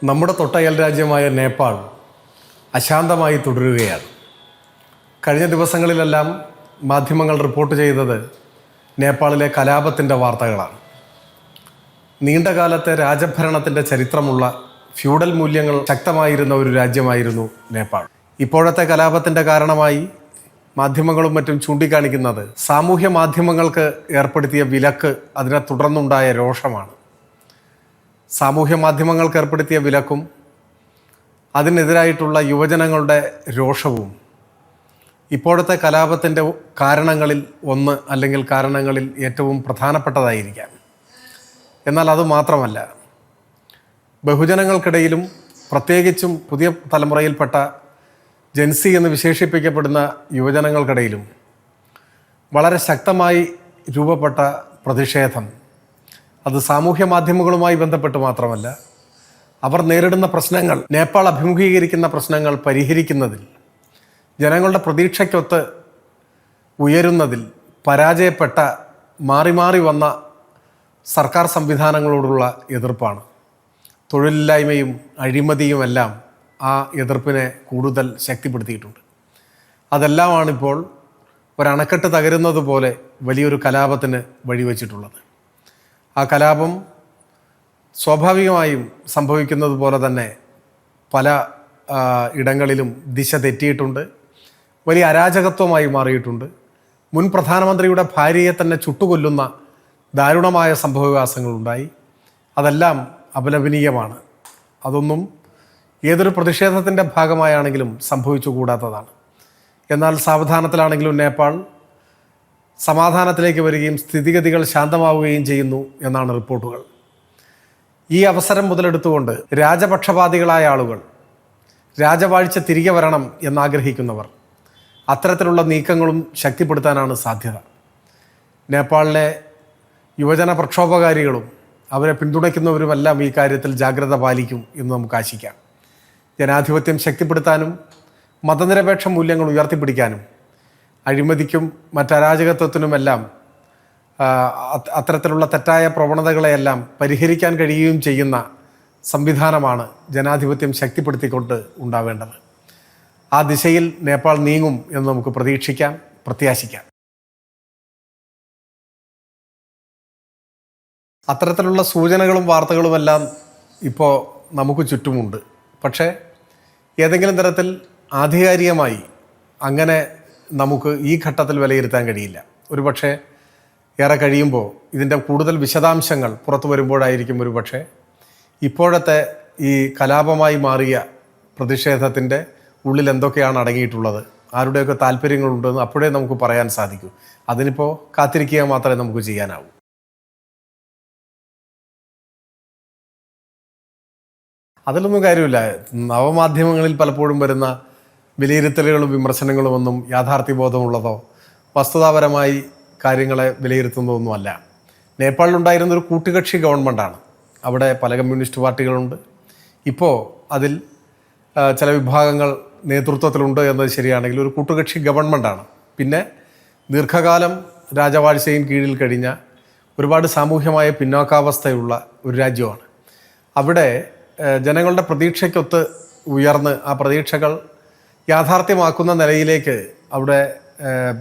നമ്മുടെ തൊട്ടയൽ രാജ്യമായ നേപ്പാൾ അശാന്തമായി തുടരുകയാണ്. കഴിഞ്ഞ ദിവസങ്ങളിലെല്ലാം മാധ്യമങ്ങൾ റിപ്പോർട്ട് ചെയ്തത് നേപ്പാളിലെ കലാപത്തിൻ്റെ വാർത്തകളാണ്. നീണ്ടകാലത്തെ രാജഭരണത്തിൻ്റെ ചരിത്രമുള്ള ഫ്യൂഡൽ മൂല്യങ്ങൾ ശക്തമായിരുന്ന ഒരു രാജ്യമായിരുന്നു നേപ്പാൾ. ഇപ്പോഴത്തെ കലാപത്തിൻ്റെ കാരണമായി മാധ്യമങ്ങളും മറ്റും ചൂണ്ടിക്കാണിക്കുന്നത് സാമൂഹ്യ മാധ്യമങ്ങൾക്ക് ഏർപ്പെടുത്തിയ വിലക്ക്, അതിനെ തുടർന്നുണ്ടായ രോഷമാണ്. സാമൂഹ്യ മാധ്യമങ്ങൾക്ക് ഏർപ്പെടുത്തിയ വിലക്കും അതിനെതിരായിട്ടുള്ള യുവജനങ്ങളുടെ രോഷവും ഇപ്പോഴത്തെ കലാപത്തിൻ്റെ കാരണങ്ങളിൽ ഒന്ന്, അല്ലെങ്കിൽ കാരണങ്ങളിൽ ഏറ്റവും പ്രധാനപ്പെട്ടതായിരിക്കാം. എന്നാൽ അതുമാത്രമല്ല, ബഹുജനങ്ങൾക്കിടയിലും പ്രത്യേകിച്ചും പുതിയ തലമുറയിൽപ്പെട്ട ജെൻസി എന്ന് വിശേഷിപ്പിക്കപ്പെടുന്ന യുവജനങ്ങൾക്കിടയിലും വളരെ ശക്തമായി രൂപപ്പെട്ട പ്രതിഷേധം, അത് സാമൂഹ്യ മാധ്യമങ്ങളുമായി ബന്ധപ്പെട്ട് മാത്രമല്ല, അവർ നേരിടുന്ന പ്രശ്നങ്ങൾ, നേപ്പാൾ അഭിമുഖീകരിക്കുന്ന പ്രശ്നങ്ങൾ പരിഹരിക്കുന്നതിൽ, ജനങ്ങളുടെ പ്രതീക്ഷയ്ക്കൊത്ത് ഉയരുന്നതിൽ പരാജയപ്പെട്ട മാറി മാറി വന്ന സർക്കാർ സംവിധാനങ്ങളോടുള്ള എതിർപ്പാണ്. തൊഴിലില്ലായ്മയും അഴിമതിയുമെല്ലാം ആ എതിർപ്പിനെ കൂടുതൽ ശക്തിപ്പെടുത്തിയിട്ടുണ്ട്. അതെല്ലാമാണിപ്പോൾ ഒരണക്കെട്ട് തകരുന്നത് പോലെ വലിയൊരു കലാപത്തിന് വഴിവെച്ചിട്ടുള്ളത്. ആ കലാപം സ്വാഭാവികമായും സംഭവിക്കുന്നത് പോലെ തന്നെ പല ഇടങ്ങളിലും ദിശ തെറ്റിയിട്ടുണ്ട്, വലിയ അരാജകത്വമായി മാറിയിട്ടുണ്ട്. മുൻ പ്രധാനമന്ത്രിയുടെ ഭാര്യയെ തന്നെ ചുട്ടുകൊല്ലുന്ന ദാരുണമായ സംഭവവികാസങ്ങളുണ്ടായി. അതെല്ലാം അപലപനീയമാണ്. അതൊന്നും ഏതൊരു പ്രതിഷേധത്തിൻ്റെ ഭാഗമായാണെങ്കിലും സംഭവിച്ചുകൂടാത്തതാണ്. എന്നാൽ സാവധാനത്തിലാണെങ്കിലും നേപ്പാൾ സമാധാനത്തിലേക്ക് വരികയും സ്ഥിതിഗതികൾ ശാന്തമാവുകയും ചെയ്യുന്നു എന്നാണ് റിപ്പോർട്ടുകൾ. ഈ അവസരം മുതലെടുത്തുകൊണ്ട് രാജപക്ഷപാതികളായ ആളുകൾ, രാജവാഴ്ച തിരികെ വരണം എന്നാഗ്രഹിക്കുന്നവർ അത്തരത്തിലുള്ള നീക്കങ്ങളും ശക്തിപ്പെടുത്താനാണ് സാധ്യത. നേപ്പാളിലെ യുവജന പ്രക്ഷോഭകാരികളും അവരെ പിന്തുണയ്ക്കുന്നവരുമെല്ലാം ഈ കാര്യത്തിൽ ജാഗ്രത പാലിക്കും എന്ന് നമുക്ക് ആശിക്കാം. ജനാധിപത്യം ശക്തിപ്പെടുത്താനും മതനിരപേക്ഷ മൂല്യങ്ങൾ ഉയർത്തിപ്പിടിക്കാനും അഴിമതിക്കും മറ്റരാജകത്വത്തിനുമെല്ലാം അത്തരത്തിലുള്ള തെറ്റായ പ്രവണതകളെയെല്ലാം പരിഹരിക്കാൻ കഴിയുകയും ചെയ്യുന്ന സംവിധാനമാണ് ജനാധിപത്യം ശക്തിപ്പെടുത്തിക്കൊണ്ട് ഉണ്ടാവേണ്ടത്. ആ ദിശയിൽ നേപ്പാൾ നീങ്ങും എന്ന് നമുക്ക് പ്രതീക്ഷിക്കാം, പ്രത്യാശിക്കാം. അത്തരത്തിലുള്ള സൂചനകളും വാർത്തകളുമെല്ലാം ഇപ്പോൾ നമുക്ക് ചുറ്റുമുണ്ട്. പക്ഷേ ഏതെങ്കിലും തരത്തിൽ ആധികാരികമായി അങ്ങനെ നമുക്ക് ഈ ഘട്ടത്തിൽ വിലയിരുത്താൻ കഴിയില്ല. ഒരുപക്ഷെ ഏറെ കഴിയുമ്പോൾ ഇതിൻ്റെ കൂടുതൽ വിശദാംശങ്ങൾ പുറത്തു വരുമ്പോഴായിരിക്കും ഒരുപക്ഷെ ഇപ്പോഴത്തെ ഈ കലാപമായി മാറിയ പ്രതിഷേധത്തിൻ്റെ ഉള്ളിൽ എന്തൊക്കെയാണ് അടങ്ങിയിട്ടുള്ളത്, ആരുടെയൊക്കെ താല്പര്യങ്ങളുണ്ടെന്ന് അപ്പോഴേ നമുക്ക് പറയാൻ സാധിക്കൂ. അതിനിപ്പോൾ കാത്തിരിക്കുക മാത്രമേ നമുക്ക് ചെയ്യാനാവൂ. അതിലൊന്നും കാര്യമില്ല. നവമാധ്യമങ്ങളിൽ പലപ്പോഴും വരുന്ന വിലയിരുത്തലുകളും വിമർശനങ്ങളും ഒന്നും യാഥാർത്ഥ്യബോധമുള്ളതോ വസ്തുതാപരമായി കാര്യങ്ങളെ വിലയിരുത്തുന്നതൊന്നുമല്ല. നേപ്പാളിലുണ്ടായിരുന്നൊരു കൂട്ടുകക്ഷി ഗവൺമെൻറ്റാണ്. അവിടെ പല കമ്മ്യൂണിസ്റ്റ് പാർട്ടികളുണ്ട്. ഇപ്പോൾ അതിൽ ചില വിഭാഗങ്ങൾ നേതൃത്വത്തിലുണ്ട് എന്നത് ശരിയാണെങ്കിൽ ഒരു കൂട്ടുകക്ഷി ഗവൺമെൻറ്റാണ്. പിന്നെ ദീർഘകാലം രാജവാഴ്ചയും കീഴിൽ കഴിഞ്ഞ ഒരുപാട് സാമൂഹ്യമായ പിന്നോക്കാവസ്ഥയുള്ള ഒരു രാജ്യമാണ്. അവിടെ ജനങ്ങളുടെ പ്രതീക്ഷയ്ക്കൊത്ത് ഉയർന്ന് ആ പ്രതീക്ഷകൾ യാഥാർത്ഥ്യമാക്കുന്ന നിലയിലേക്ക് അവിടെ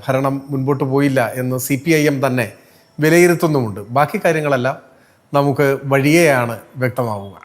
ഭരണം മുൻപോട്ട് പോയില്ല എന്ന് CPIM തന്നെ വിലയിരുത്തുന്നുമുണ്ട്. ബാക്കി കാര്യങ്ങളെല്ലാം നമുക്ക് വഴിയെയാണ് വ്യക്തമാവുക.